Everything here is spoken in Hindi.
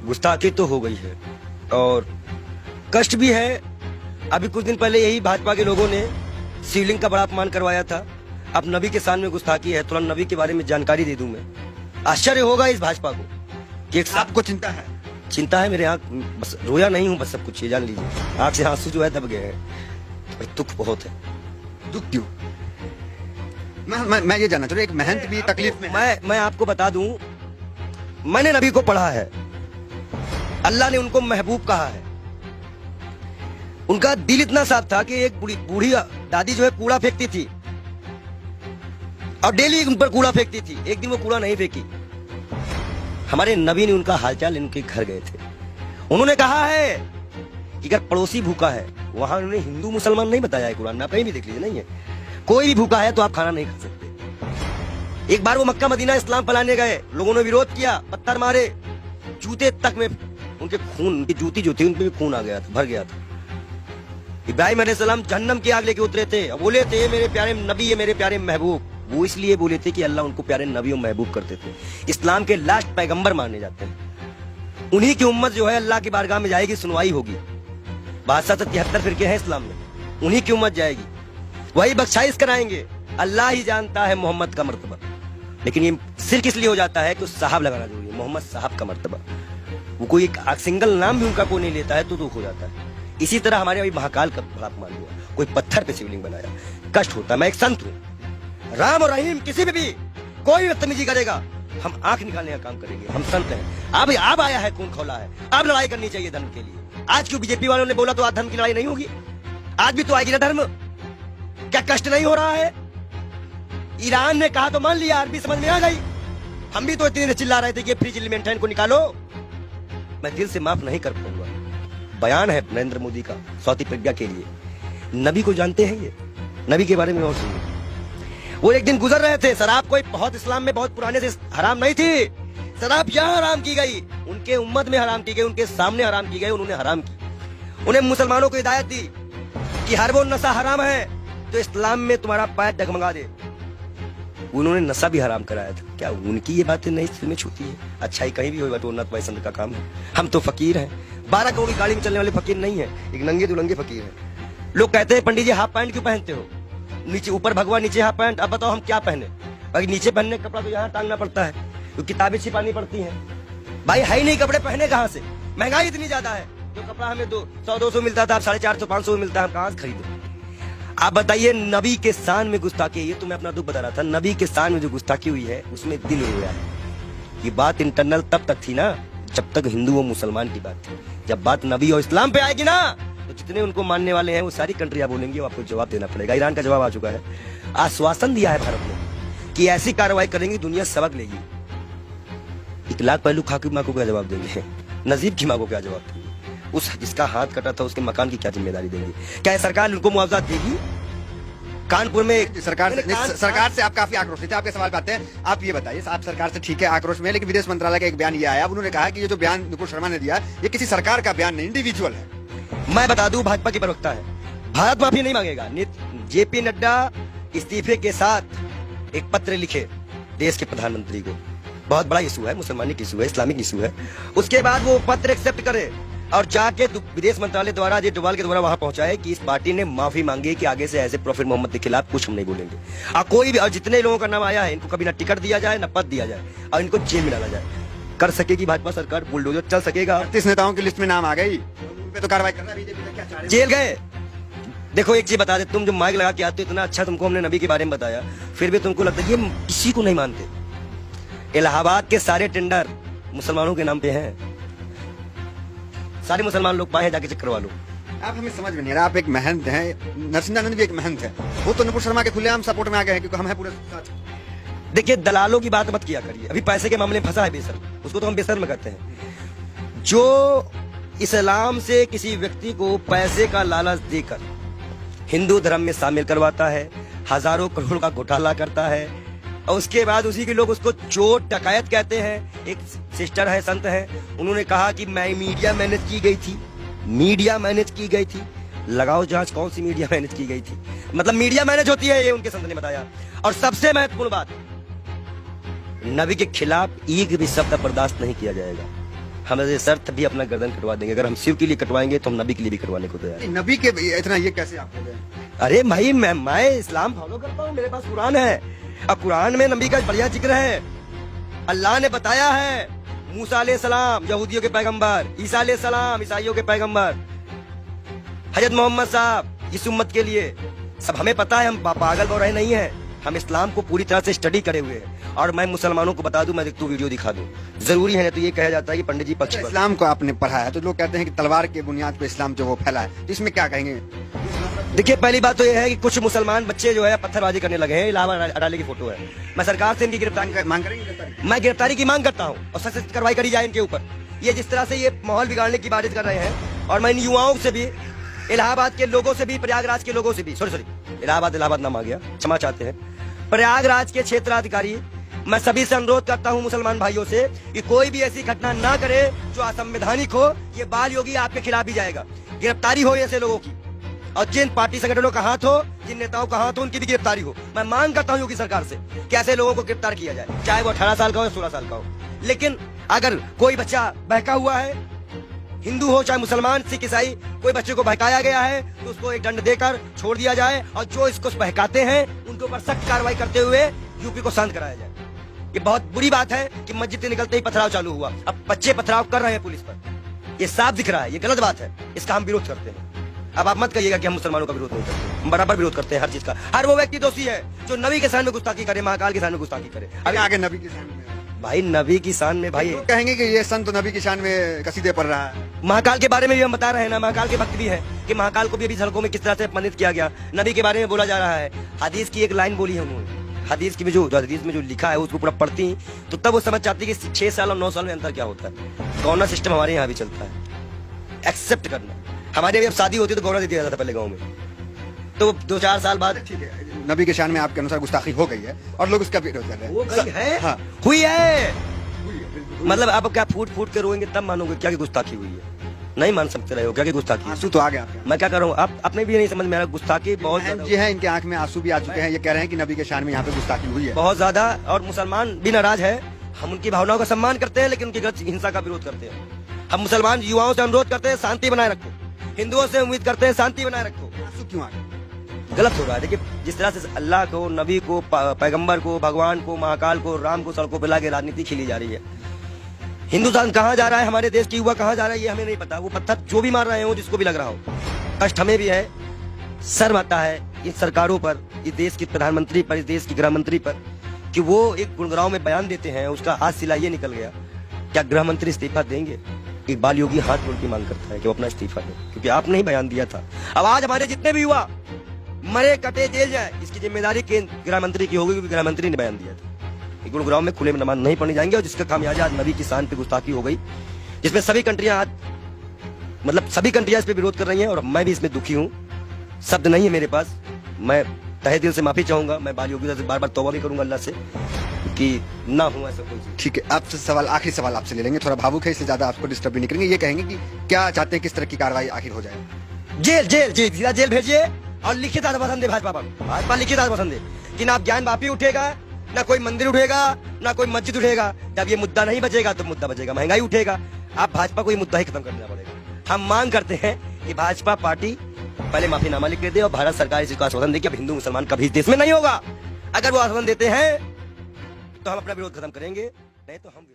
गुस्ताखी तो हो गई है और कष्ट भी है। अभी कुछ दिन पहले यही भाजपा के लोगों ने शिवलिंग का बड़ा अपमान करवाया था। अब नबी के सामने गुस्ताखी है, तुरंत नबी के बारे में जानकारी दे दूं मैं। आश्चर्य होगा इस भाजपा को कि एक आपको चिंता है? चिंता है, मेरे आंख बस रोया नहीं हूँ, बस सब कुछ ये जान लीजिए। आंख से आंसू जो है दब गए हैं, दुख बहुत है। दुख क्यों? मैं ये जानना चाह रहा हूं, एक महंत भी तकलीफ में है। मैं आपको बता दूं, मैंने नबी को पढ़ा है, अल्लाह ने उनको महबूब कहा है। उनका दिल इतना साफ था कि एक बूढ़ी दादी जो है कूड़ा फेंकती थी और डेली उन पर कूड़ा फेंकती थी, एक दिन वो कूड़ा नहीं फेंकी। हमारे नबी ने उनका हालचाल इनके घर गए थे, उन्होंने कहा है कि अगर पड़ोसी भूखा है, वहां उन्होंने हिंदू मुसलमान नहीं बताया है, कुरान में आप कहीं भी देख लीजिए, नहीं है कोई भी भूखा है तो आप खाना नहीं खा सकते। एक बार वो मक्का मदीना इस्लाम फैलाने गए, लोगों ने विरोध किया, पत्थर मारे, जूते तक में उनके खून, उनकी जूती जो थी उनपे भी खून आ गया था, भर गया था। इब्राहिम अलैहिस्सलाम जहन्नम की आग लेके उतरे थे, बोले थे मेरे प्यारे नबी, ये मेरे प्यारे महबूब। वो इसलिए बोले थे कि अल्लाह उनको प्यारे नबी और महबूब करते थे। इस्लाम के लास्ट पैगंबर माने जाते हैं। उन्हीं की उम्मत जो है अल्लाह की बारगाह में जाएगी, सुनवाई होगी। 72 फिरके हैं इस्लाम में, उन्हीं की उम्मत जाएगी, वही बख्शाइश कराएंगे। अल्लाह ही जानता है मोहम्मद का मर्तबा, लेकिन ये सिर्फ इसलिए हो जाता है कि साहब लगाना जरूरी है, मोहम्मद साहब का मर्तबा। वो कोई एक सिंगल नाम भी उनका कोई नहीं लेता है तो दुख हो जाता है। इसी तरह हमारे अभी महाकाल का बड़ा अपमान हुआ, कोई पत्थर पे शिवलिंग बनाया, कष्ट होता है। मैं एक संत हूँ, राम और रहीम किसी भी कोई बदतमीजी करेगा हम आंख निकालने का काम करेंगे, हम संत हैं। अब आया है, खून खौला है, अब लड़ाई करनी चाहिए धर्म के लिए। आज क्यों बीजेपी वालों ने बोला तो आज धर्म की लड़ाई नहीं होगी? आज भी तो आएगी ना धर्म। क्या कष्ट नहीं हो रहा है? ईरान ने कहा तो मान लिया, अरबी समझ में आ गई। हम भी तो इतनी देर चिल्ला रहे थे कि फ्री चिल्ली मेंटेन को निकालो। मैं दिल से माफ नहीं कर पाऊंगा। बयान है नरेंद्र मोदी का सौती प्रज्ञा के लिए। नबी को जानते हैं ये, नबी के बारे में और सुनिए। वो एक दिन गुजर रहे थे, शराब कोई बहुत इस्लाम में बहुत पुराने से हराम नहीं थी। शराब यहाँ हराम की गई, उनके उम्मत में हराम की गई, उनके सामने हराम की गई, उन्होंने हराम की। उन्हें मुसलमानों को हिदायत दी कि हर वो नशा हराम है तो इस्लाम में तुम्हारा पैर डगमगा दे। उन्होंने नशा भी हराम कराया था। क्या उनकी ये बातें नहीं दिल में छूती है? अच्छाई कहीं भी हो तो उन्नत पसंद का काम है। हम तो फकीर हैं, 12 करोड़ की गाड़ी में चलने वाले फकीर नहीं है, एक नंगे दुलंगे फकीर हैं। लोग कहते हैं पंडित जी हाफ पैंट क्यों पहनते हो? नीचे ऊपर भगवा, नीचे हाफ पैंट। अब बताओ हम क्या पहने? अगर नीचे पहनने का कपड़ा तो यहाँ टांगना पड़ता है, तो किताबें छिपानी पड़ती हैं। भाई है ही नहीं कपड़े, पहने कहाँ से? महंगाई इतनी ज्यादा है, जो कपड़ा हमें 100-200 मिलता था, अब 450-500 मिलता है, हम कहाँ से खरीदे? आप बताइए, नबी के शान में गुस्ताखी, ये तो मैं अपना दुख बता रहा था। नबी के शान में जो गुस्ताखी हुई है उसमें दिल रोया है। ये बात इंटरनल तब तक थी ना जब तक हिंदू और मुसलमान की बात थी। जब बात नबी और इस्लाम पे आएगी ना तो जितने उनको मानने वाले हैं वो सारी कंट्रियां बोलेंगे, वो आपको जवाब देना पड़ेगा। ईरान का जवाब आ चुका है, आश्वासन दिया है भारत ने कि ऐसी कार्रवाई करेंगे दुनिया सबक लेगी। इतलाक पहलू खा की माँ को क्या जवाब देंगे? नजीब की माँ को क्या जवाब देंगे? उस जिसका हाथ कटा था उसके मकान की क्या जिम्मेदारी देंगे? क्या सरकार उनको मुआवजा देगी? कानपुर में सरकार से आप काफी आक्रोशित थे, आपके सवाल पे आते हैं। आप ये बताइए, आप सरकार से ठीक है आक्रोश में, लेकिन विदेश मंत्रालय का एक बयान ये आया, उन्होंने कहा कि ये जो बयान नुपुर शर्मा ने दिया ये किसी सरकार का बयान नहीं, इंडिविजुअल है। मैं बता दूं, भाजपा की प्रवक्ता है, भारत माफी नहीं मांगेगा। जेपी नड्डा इस्तीफे के साथ एक पत्र लिखे देश के प्रधानमंत्री को। बहुत बड़ा इशू है, मुसलमानिक इशू है, इस्लामिक इशू है। उसके बाद वो पत्र एक्सेप्ट करे और जाके विदेश मंत्रालय द्वारा अजय डोभाल के द्वारा वहां पहुंचाए कि इस पार्टी ने माफी मांगी कि आगे से ऐसे प्रॉफिट मोहम्मद के खिलाफ कुछ हम नहीं बोलेंगे। और कोई भी, और जितने लोगों का नाम आया है इनको कभी ना टिकट दिया जाए, ना पद दिया जाए, और इनको जेल में डाला जाए। कर सकेगी भाजपा सरकार, बुलडोजर चल सकेगा। 38 नेताओं की लिस्ट में नाम आ गई, उन पे तो कार्रवाई करना बीजेपी का क्या चाह रहे हैं? जेल गए। देखो एक चीज बता दे, तुम जो माइक लगा के आते हो, इतना अच्छा तुमको हमने नबी के बारे में बताया, फिर भी तुमको लगता है ये किसी को नहीं मानते। इलाहाबाद के सारे टेंडर मुसलमानों के नाम पे हैं, सारे मुसलमान लोग पाए, जाके चेक करवा लो। आप हमें समझ में नहीं रहा, आप एक महंत हैं, नरसिंहानंद भी एक महंत है, वो तो नुपुर शर्मा के खुलेआम सपोर्ट में आ गए हैं क्योंकि हम हैं पूरे साथ। देखिए दलालों की बात मत किया करिए, अभी पैसे के मामले में फंसा है बेसर, उसको तो हम बेसर में कहते हैं। जो इस्लाम से किसी व्यक्ति को पैसे का लालच देकर हिंदू धर्म में शामिल करवाता है, हजारों करोड़ का घोटाला करता है, और उसके बाद उसी के लोग उसको चोर डकैत कहते हैं। एक सिस्टर है, संत है, उन्होंने कहा कि मैं मीडिया मैनेज की गई थी, मीडिया मैनेज की गई थी। लगाओ जांच, कौन सी मीडिया मैनेज की गई थी? मतलब मीडिया मैनेज होती है, ये उनके संत ने बताया। और सबसे महत्वपूर्ण बात, नबी के खिलाफ एक भी शब्द बर्दाश्त नहीं किया जाएगा। हमारे शर्त भी अपना गर्दन कटवा देंगे। अगर हम शिव के लिए कटवाएंगे तो हम नबी के लिए भी कटवाने को तैयार हैं। नबी के इतना ये कैसे आप हो गए? अरे भाई मैं इस्लाम फॉलो करता हूँ, मेरे पास कुरान है। अब कुरान में नबी का बढ़िया जिक्र है। अल्लाह ने बताया है, मूसा अलैहिस्सलाम यहूदियों के पैगंबर, ईसा अलैहिस्सलाम ईसाइयों के पैगंबर, हजरत मोहम्मद साहब इस उम्मत के लिए। सब हमें पता है, हम पागल बौराहे नहीं है। हम इस्लाम को पूरी तरह से स्टडी करे हुए हैं। और मैं मुसलमानों को बता दूं, मैं तू वीडियो दिखा दूं, जरूरी है ना। तो ये कहा जाता है कि पंडित जी पक्ष पर। इस्लाम को आपने पढ़ा है तो लोग कहते हैं कि तलवार के बुनियाद पर इस्लाम जो वो फैला है, तो इसमें क्या कहेंगे? देखिए, पहली बात तो ये है कि कुछ मुसलमान बच्चे जो है पत्थरबाजी करने लगे हैं। इलाहाबाद अडाले की फोटो है। मैं सरकार से इनकी गिरफ्तारी मांग करेंगे? मैं गिरफ्तारी की मांग करता हूँ और सख्त कार्रवाई करी जाए इनके ऊपर। ये जिस तरह से ये माहौल बिगाड़ने की बात कर रहे हैं, और मैं इन युवाओं से भी, इलाहाबाद के लोगों से भी, प्रयागराज के लोगों से भी, सॉरी इलाहाबाद नाम आ गया, क्षमा चाहते हैं, प्रयागराज के क्षेत्राधिकारी, मैं सभी से अनुरोध करता हूं मुसलमान भाइयों से कि कोई भी ऐसी घटना ना करे जो असंवैधानिक हो। ये बाल योगी आपके खिलाफ ही जाएगा। गिरफ्तारी हो ऐसे लोगों की, और जिन पार्टी संगठनों का हाथ हो, जिन नेताओं का हाथ हो, उनकी भी गिरफ्तारी हो। मैं मांग करता हूं योगी सरकार से कि ऐसे लोगों को गिरफ्तार किया जाए, चाहे वो 18 साल का हो या 16 साल का हो। लेकिन अगर कोई बच्चा बहका हुआ है, हिंदू हो चाहे मुसलमान, सिख, ईसाई, कोई बच्चे को बहकाया गया है तो उसको एक दंड देकर छोड़ दिया जाए, और जो इसको बहकाते हैं उनके ऊपर सख्त कार्रवाई करते हुए यूपी को शांत कराया जाए। ये बहुत बुरी बात है कि मस्जिद से निकलते ही पथराव चालू हुआ। अब बच्चे पथराव कर रहे हैं पुलिस पर, ये साफ दिख रहा है, ये गलत बात है। इसका हम विरोध करते हैं। अब आप मत कहिएगा कि हम मुसलमानों का विरोध नहीं करते, हम बराबर विरोध करते हैं हर चीज का। हर वो व्यक्ति दोषी है जो नबी के शान में गुस्ताखी करे, महाकाल के शान में गुस्ताखी करे। अभी आगे नबी की शान में भाई, नबी की शान में भाई लोग कहेंगे कि ये संत नबी की शान में कसीदे पढ़ रहा है। महाकाल के बारे में भी हम बता रहे हैं ना, महाकाल के भक्त भी है कि महाकाल को भी अभी सड़कों में किस तरह से अपमानित किया गया। नबी के बारे में बोला जा रहा है। हदीस की एक लाइन बोली है उन्होंने, हदीस की में जो हदीस में जो लिखा है उसको पूरा पढ़ती तो तब वो समझ जाती कि 6 साल और 9 साल में अंतर क्या होता है। गौना सिस्टम हमारे यहाँ भी चलता है, एक्सेप्ट करना। हमारे भी अब शादी होती तो गौना दे दिया जाता था पहले गाँव में, तो 2-4 साल बाद। ठीक है, नबी के शान में आपके अनुसार गुस्ताखी हो गई है और लोग उसका विरोध कर रहे हैं। वो गई है, हाँ। हुई है। मतलब आप क्या फूट फूट के रोएंगे तब मानोगे क्या कि गुस्ताखी हुई है। नहीं मान सकते रहे हो क्या कि गुस्ताखी। आंसू तो आ गया आपके। मैं क्या कर रहा हूँ, आप अपने भी नहीं समझ में आ रहा। गुस्ताखी बहुत जी है, इनके आंख में आंसू भी आ चुके हैं। ये कह रहे हैं कि नबी के शान में यहाँ पे गुस्ताखी हुई है बहुत ज्यादा, और मुसलमान भी नाराज है। हम उनकी भावनाओं का सम्मान करते हैं लेकिन उनकी गलत हिंसा का विरोध करते हैं। हम मुसलमान युवाओं से अनुरोध करते हैं शांति बनाए रखो, हिंदुओं से उम्मीद करते हैं शांति बनाए रखो। आंसू क्यों आ गए? गलत हो रहा है। देखिए, जिस तरह से अल्लाह को, नबी को, पैगंबर को, भगवान को, महाकाल को, राम को सड़कों पर लाके राजनीति खेली जा रही है। हिंदुस्तान कहाँ जा रहा है, हमारे देश की युवा कहाँ जा रहा है, ये हमें नहीं पता। वो पत्थर जो भी मार रहे हो, जिसको भी लग रहा हो, कष्ट हमें भी है, शर्म आता है इन सरकारों पर, इस देश के प्रधानमंत्री पर, इस देश की गृह मंत्री पर, कि वो एक गुड़गांव में बयान देते हैं, उसका आज सिला ये निकल गया। क्या गृह मंत्री इस्तीफा देंगे? इकबाल योगी हाथ जोड़ के मांग करता है कि वो अपना इस्तीफा दे, क्योंकि आपने ही बयान दिया था। अब आज हमारे जितने भी युवा मरे कटे जेल जाए, इसकी जिम्मेदारी केंद्र गृह मंत्री की होगी, क्योंकि गृह मंत्री ने बयान दिया था। गुरुग्राम में खुले में नमाज नहीं पढ़ने जाएंगे, और जिसका खामियाजा आज नबी की शान पे गुस्ताखी हो गई, जिसमें सभी कंट्रियां आज, मतलब सभी कंट्रियां इस पे विरोध कर रही हैं, और मैं भी इसमें दुखी हूं। शब्द नहीं है मेरे पास। मैं तहे दिल से माफी चाहूंगा। मैं बाल योगी से बार बार तौबा भी करूंगा अल्लाह से कि ना हो ऐसा कोई चीज। ठीक है, आपसे सवाल, आखिरी सवाल आपसे ले लेंगे। थोड़ा भावुक है, इसलिए ज्यादा आपको डिस्टर्ब भी नहीं करेंगे। ये कहेंगे कि क्या चाहते हैं, किस तरह की कार्रवाई आखिर हो जाए? जेल जेल जेल सीधा जेल भेजिए, और लिखित आश्वासन दे भाजपा पर। भाजपा लिखित आश्वासन दे कि ना ज्ञान वापी उठेगा, ना कोई मंदिर उठेगा, ना कोई मस्जिद उठेगा। जब ये मुद्दा नहीं बचेगा तो मुद्दा बचेगा महंगाई उठेगा। आप भाजपा को ये मुद्दा ही खत्म करना पड़ेगा। हम मांग करते हैं कि भाजपा पार्टी पहले माफीनामा लिख दे और भारत सरकार इसको आश्वासन दे कि अब हिंदू मुसलमान कभी इस देश में नहीं होगा। अगर वो आश्वासन देते हैं तो हम अपना विरोध खत्म करेंगे, नहीं तो हम